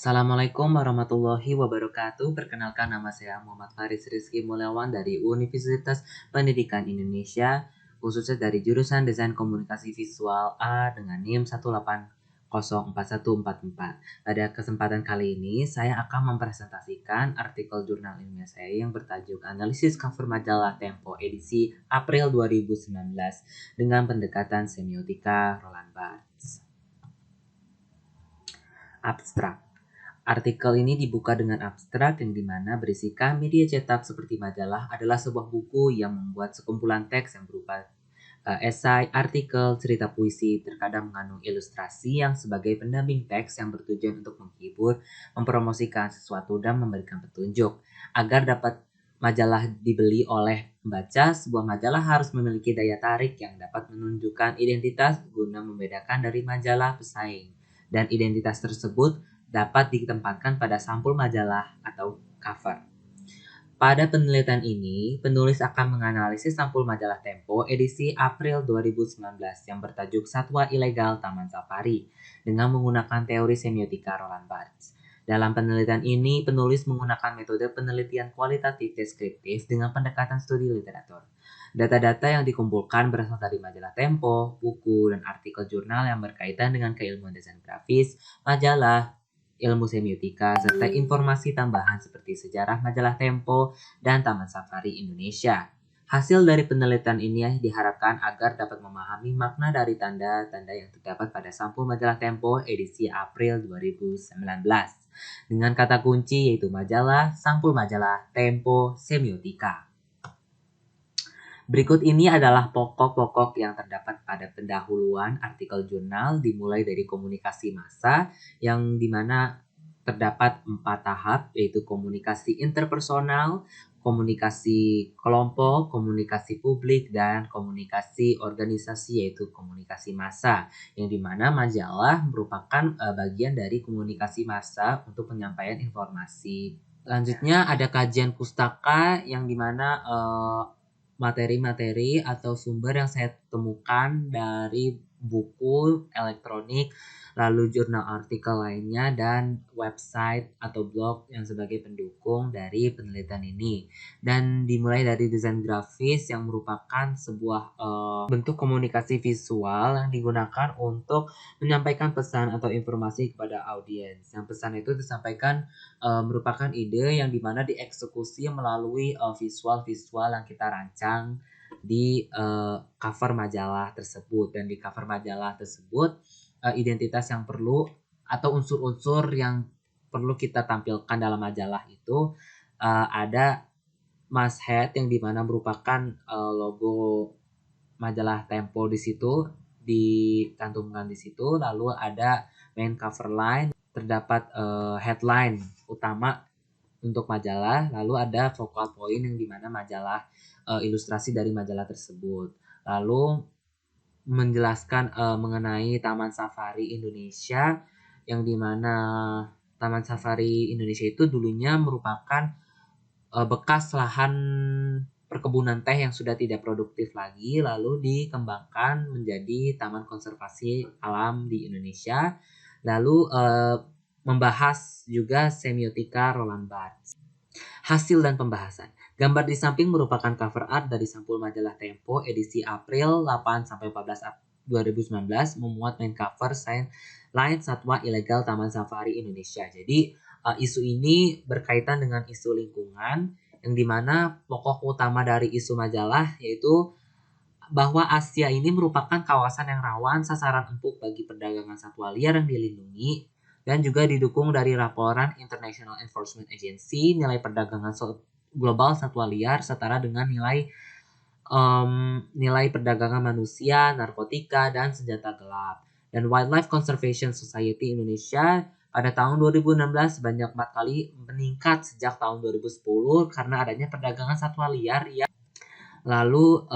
Assalamualaikum warahmatullahi wabarakatuh. Perkenalkan, nama saya Muhammad Faris Rizky Mulyawan dari Universitas Pendidikan Indonesia, khususnya dari jurusan Desain Komunikasi Visual A dengan NIM 1804144. Pada kesempatan kali ini, saya akan mempresentasikan artikel jurnal ilmiah saya yang bertajuk Analisis Cover Majalah Tempo edisi April 2019 dengan pendekatan semiotika Roland Barthes. Abstrak. Artikel ini dibuka dengan abstrak yang dimana berisikan media cetak seperti majalah adalah sebuah buku yang membuat sekumpulan teks yang berupa esai, artikel, cerita puisi, terkadang mengandung ilustrasi yang sebagai pendamping teks yang bertujuan untuk menghibur, mempromosikan sesuatu dan memberikan petunjuk. Agar dapat majalah dibeli oleh pembaca, sebuah majalah harus memiliki daya tarik yang dapat menunjukkan identitas guna membedakan dari majalah pesaing. Dan identitas tersebut dapat ditempatkan pada sampul majalah atau cover. Pada penelitian ini, penulis akan menganalisis sampul majalah Tempo edisi April 2019 yang bertajuk Satwa Ilegal Taman Safari dengan menggunakan teori semiotika Roland Barthes. Dalam penelitian ini, penulis menggunakan metode penelitian kualitatif deskriptif dengan pendekatan studi literatur. Data-data yang dikumpulkan berasal dari majalah Tempo, buku, dan artikel jurnal yang berkaitan dengan keilmuan desain grafis, majalah, ilmu semiotika, serta informasi tambahan seperti sejarah majalah Tempo dan Taman Safari Indonesia. Hasil dari penelitian ini diharapkan agar dapat memahami makna dari tanda-tanda yang terdapat pada sampul majalah Tempo edisi April 2019. Dengan kata kunci yaitu majalah, sampul majalah, Tempo, semiotika. Berikut ini adalah pokok-pokok yang terdapat pada pendahuluan artikel jurnal dimulai dari komunikasi massa yang dimana terdapat 4 tahap yaitu komunikasi interpersonal, komunikasi kelompok, komunikasi publik, dan komunikasi organisasi yaitu komunikasi massa yang dimana majalah merupakan bagian dari komunikasi massa untuk penyampaian informasi. Selanjutnya ada kajian pustaka yang dimana materi-materi atau sumber yang saya temukan dari buku elektronik, lalu jurnal artikel lainnya, dan website atau blog yang sebagai pendukung dari penelitian ini. Dan dimulai dari desain grafis yang merupakan sebuah bentuk komunikasi visual yang digunakan untuk menyampaikan pesan atau informasi kepada audiens. Yang pesan itu disampaikan merupakan ide yang dimana dieksekusi melalui visual-visual yang kita rancang di cover majalah tersebut. Dan di cover majalah tersebut identitas yang perlu atau unsur-unsur yang perlu kita tampilkan dalam majalah itu ada masthead yang dimana merupakan logo majalah Tempo di situ dicantumkan di situ, lalu ada main cover line, terdapat headline utama untuk majalah, lalu ada focal point yang dimana majalah ilustrasi dari majalah tersebut, lalu menjelaskan mengenai Taman Safari Indonesia yang dimana Taman Safari Indonesia itu dulunya merupakan bekas lahan perkebunan teh yang sudah tidak produktif lagi, lalu dikembangkan menjadi Taman Konservasi Alam di Indonesia, lalu membahas juga semiotika Roland Barthes. Hasil dan pembahasan. Gambar di samping merupakan cover art dari sampul majalah Tempo edisi April 8-14 2019 memuat main cover lain satwa ilegal Taman Safari Indonesia. Jadi isu ini berkaitan dengan isu lingkungan yang dimana pokok utama dari isu majalah yaitu bahwa Asia ini merupakan kawasan yang rawan sasaran empuk bagi perdagangan satwa liar yang dilindungi dan juga didukung dari laporan International Enforcement Agency. Nilai perdagangan global satwa liar setara dengan nilai perdagangan manusia, narkotika, dan senjata gelap. Dan Wildlife Conservation Society Indonesia pada tahun 2016 sebanyak 4 kali meningkat sejak tahun 2010 karena adanya perdagangan satwa liar. Lalu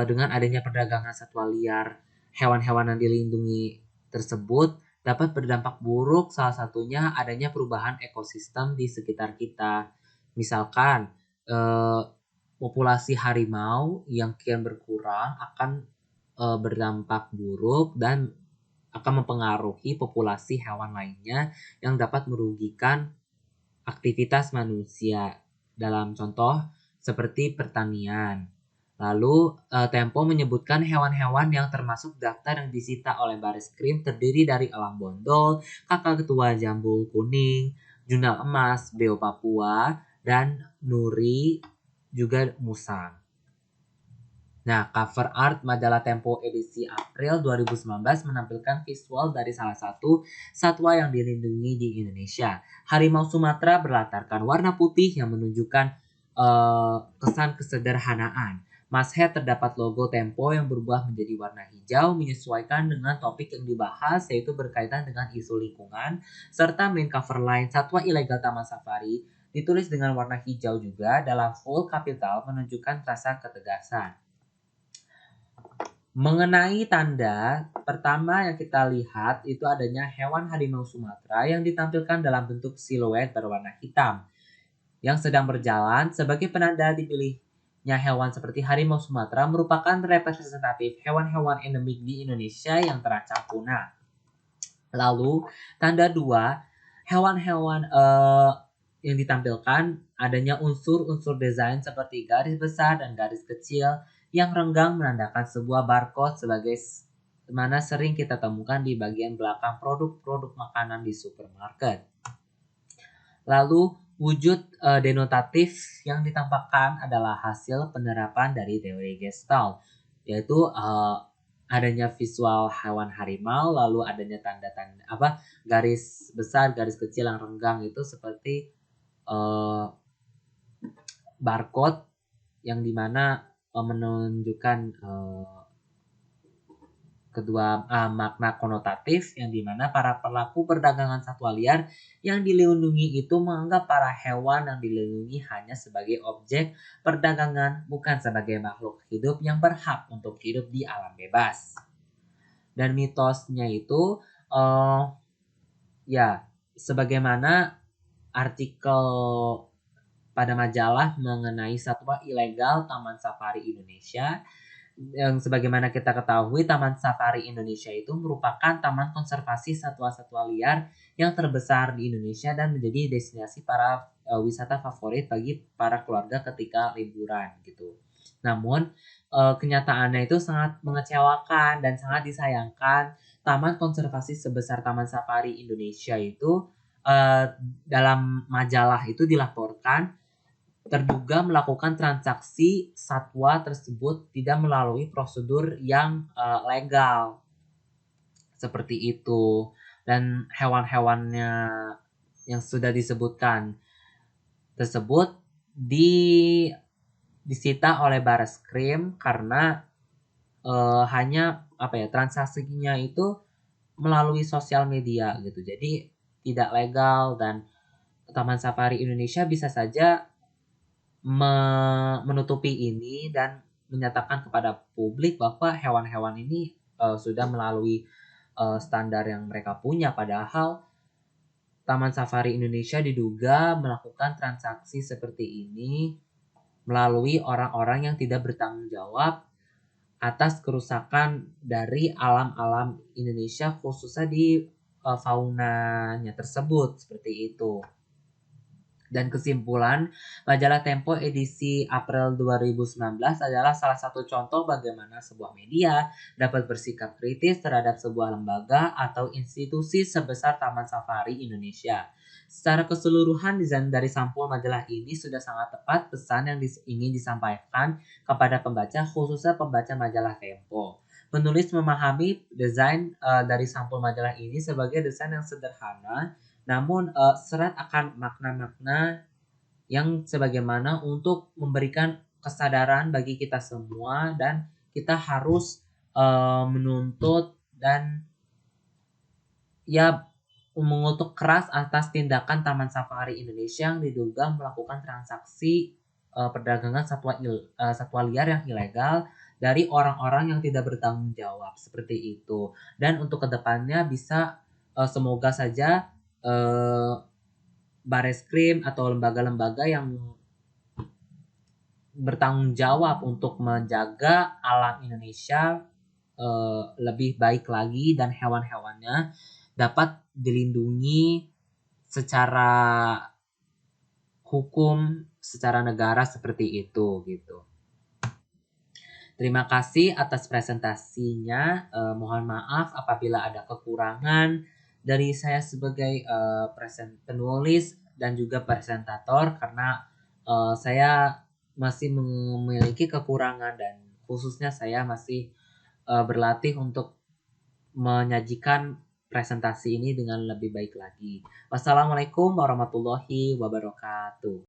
dengan adanya perdagangan satwa liar, hewan-hewan yang dilindungi tersebut dapat berdampak buruk, salah satunya adanya perubahan ekosistem di sekitar kita. Misalkan populasi harimau yang kian berkurang akan berdampak buruk dan akan mempengaruhi populasi hewan lainnya yang dapat merugikan aktivitas manusia. Dalam contoh seperti pertanian. Lalu Tempo menyebutkan hewan-hewan yang termasuk daftar yang disita oleh Bareskrim terdiri dari elang bondol, kakak ketua jambul kuning, jundal emas, beo Papua, dan nuri juga musang. Nah, cover art majalah Tempo edisi April 2019 menampilkan visual dari salah satu satwa yang dilindungi di Indonesia. Harimau Sumatera berlatarkan warna putih yang menunjukkan kesan kesederhanaan. Masthead terdapat logo Tempo yang berubah menjadi warna hijau menyesuaikan dengan topik yang dibahas yaitu berkaitan dengan isu lingkungan, serta main cover line satwa ilegal Taman Safari ditulis dengan warna hijau juga dalam full capital menunjukkan rasa ketegasan. Mengenai tanda, pertama yang kita lihat itu adanya hewan harimau Sumatera yang ditampilkan dalam bentuk siluet berwarna hitam yang sedang berjalan sebagai penanda dipilihnya hewan seperti harimau Sumatera merupakan representatif hewan-hewan endemik di Indonesia yang terancam punah. Lalu tanda 2, hewan-hewan yang ditampilkan adanya unsur-unsur desain seperti garis besar dan garis kecil yang renggang menandakan sebuah barcode sebagai mana sering kita temukan di bagian belakang produk-produk makanan di supermarket. Lalu wujud denotatif yang ditampakkan adalah hasil penerapan dari teori Gestalt, yaitu adanya visual hewan harimau, lalu adanya tanda-tanda garis besar, garis kecil yang renggang itu seperti barcode yang dimana menunjukkan kedua makna konotatif yang dimana para pelaku perdagangan satwa liar yang dilindungi itu menganggap para hewan yang dilindungi hanya sebagai objek perdagangan, bukan sebagai makhluk hidup yang berhak untuk hidup di alam bebas. Dan mitosnya itu ya sebagaimana artikel pada majalah mengenai satwa ilegal Taman Safari Indonesia, yang sebagaimana kita ketahui Taman Safari Indonesia itu merupakan taman konservasi satwa-satwa liar yang terbesar di Indonesia dan menjadi destinasi para wisata favorit bagi para keluarga ketika liburan gitu. Namun kenyataannya itu sangat mengecewakan dan sangat disayangkan. Taman konservasi sebesar Taman Safari Indonesia itu dalam majalah itu dilaporkan terduga melakukan transaksi satwa tersebut tidak melalui prosedur yang legal seperti itu, dan hewan-hewannya yang sudah disebutkan tersebut disita oleh Bareskrim karena hanya transaksinya itu melalui sosial media gitu, jadi tidak legal. Dan Taman Safari Indonesia bisa saja menutupi ini dan menyatakan kepada publik bahwa hewan-hewan ini sudah melalui standar yang mereka punya, padahal Taman Safari Indonesia diduga melakukan transaksi seperti ini melalui orang-orang yang tidak bertanggung jawab atas kerusakan dari alam-alam Indonesia khususnya di faunanya tersebut seperti itu. Dan kesimpulan, majalah Tempo edisi April 2019 adalah salah satu contoh bagaimana sebuah media dapat bersikap kritis terhadap sebuah lembaga atau institusi sebesar Taman Safari Indonesia. Secara keseluruhan, desain dari sampul majalah ini sudah sangat tepat pesan yang ingin disampaikan kepada pembaca, khususnya pembaca majalah Tempo. Penulis memahami desain dari sampul majalah ini sebagai desain yang sederhana, namun serat akan makna-makna yang sebagaimana untuk memberikan kesadaran bagi kita semua, dan kita harus menuntut dan ya mengutuk keras atas tindakan Taman Safari Indonesia yang diduga melakukan transaksi perdagangan satwa liar yang ilegal dari orang-orang yang tidak bertanggung jawab seperti itu. Dan untuk kedepannya bisa semoga saja Bareskrim atau lembaga-lembaga yang bertanggung jawab untuk menjaga alam Indonesia lebih baik lagi dan hewan-hewannya dapat dilindungi secara hukum, secara negara seperti itu gitu. Terima kasih atas presentasinya. Mohon maaf apabila ada kekurangan dari saya sebagai penulis dan juga presentator karena saya masih memiliki kekurangan dan khususnya saya masih berlatih untuk menyajikan presentasi ini dengan lebih baik lagi. Wassalamualaikum warahmatullahi wabarakatuh.